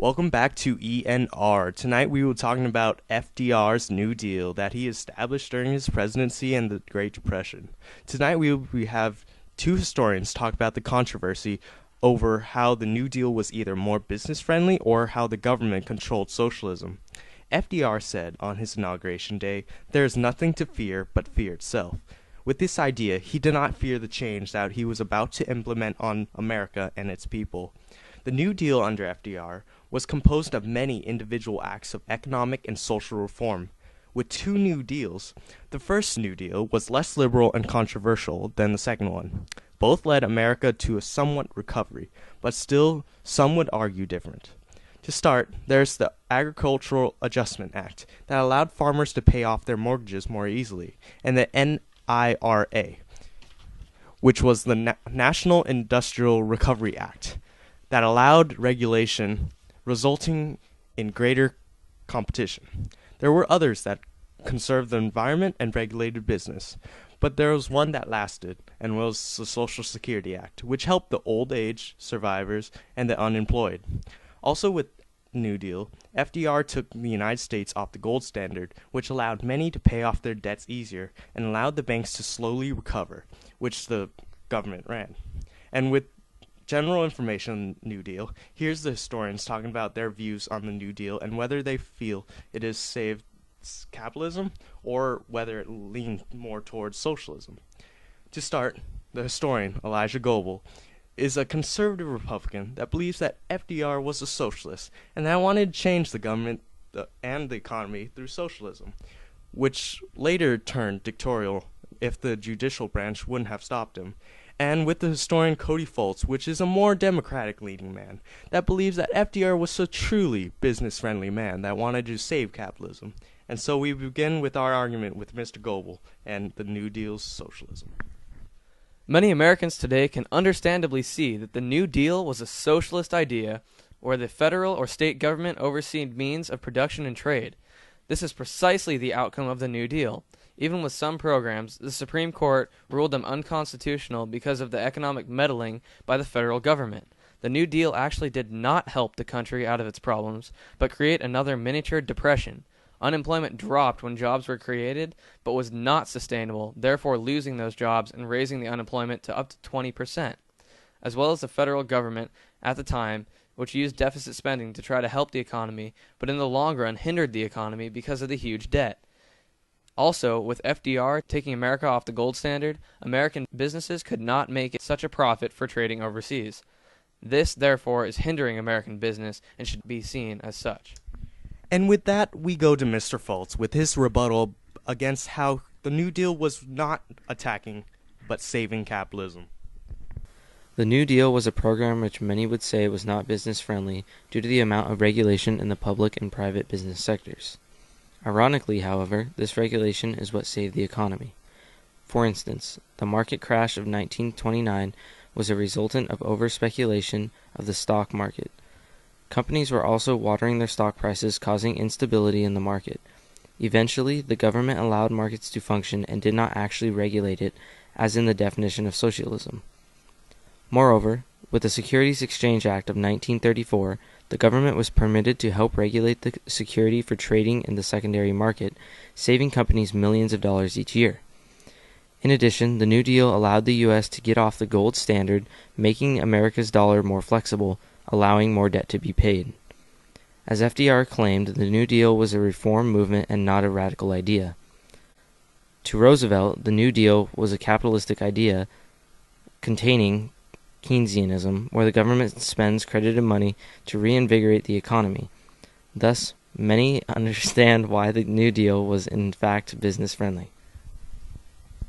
Welcome back to ENR. Tonight we were talking about FDR's New Deal that he established during his presidency and the Great Depression. Tonight we have two historians talk about the controversy over how the New Deal was either more business-friendly or how the government controlled socialism. FDR said on his inauguration day, "There is nothing to fear but fear itself." With this idea, he did not fear the change that he was about to implement on America and its people. The New Deal under FDR was composed of many individual acts of economic and social reform. With two New Deals, the first New Deal was less liberal and controversial than the second one. Both led America to a somewhat recovery, but still some would argue different. To start, there's the Agricultural Adjustment Act that allowed farmers to pay off their mortgages more easily, and the NIRA, which was the National Industrial Recovery Act, that allowed regulation resulting in greater competition. There were others that conserved the environment and regulated business, but there was one that lasted, and was the Social Security Act, which helped the old age survivors and the unemployed. Also with New Deal, FDR took the United States off the gold standard, which allowed many to pay off their debts easier and allowed the banks to slowly recover, which the government ran. And with general information on the New Deal, here's the historians talking about their views on the New Deal and whether they feel it has saved capitalism or whether it leaned more towards socialism. To start, the historian, Elijah Goebel, is a conservative Republican that believes that FDR was a socialist and that wanted to change the government and the economy through socialism, which later turned dictatorial if the judicial branch wouldn't have stopped him. And with the historian Cody Foltz, which is a more democratic-leaning man, that believes that FDR was a truly business-friendly man that wanted to save capitalism. And so we begin with our argument with Mr. Goebel and the New Deal's socialism. Many Americans today can understandably see that the New Deal was a socialist idea where the federal or state government overseeing means of production and trade. This is precisely the outcome of the New Deal. Even with some programs, the Supreme Court ruled them unconstitutional because of the economic meddling by the federal government. The New Deal actually did not help the country out of its problems, but create another miniature depression. Unemployment dropped when jobs were created, but was not sustainable, therefore losing those jobs and raising the unemployment to up to 20%, as well as the federal government at the time, which used deficit spending to try to help the economy, but in the long run hindered the economy because of the huge debt. Also, with FDR taking America off the gold standard, American businesses could not make such a profit for trading overseas. This, therefore, is hindering American business and should be seen as such. And with that, we go to Mr. Foltz with his rebuttal against how the New Deal was not attacking, but saving capitalism. The New Deal was a program which many would say was not business-friendly due to the amount of regulation in the public and private business sectors. Ironically, however, this regulation is what saved the economy. For instance, the market crash of 1929 was a resultant of over-speculation of the stock market. Companies were also watering their stock prices, causing instability in the market. Eventually, the government allowed markets to function and did not actually regulate it, as in the definition of socialism. Moreover, with the Securities Exchange Act of 1934, the government was permitted to help regulate the security for trading in the secondary market, saving companies millions of dollars each year. In addition, the New Deal allowed the U.S. to get off the gold standard, making America's dollar more flexible, allowing more debt to be paid. As FDR claimed, the New Deal was a reform movement and not a radical idea. To Roosevelt, the New Deal was a capitalistic idea containing Keynesianism, where the government spends credited money to reinvigorate the economy. Thus, many understand why the New Deal was in fact business-friendly.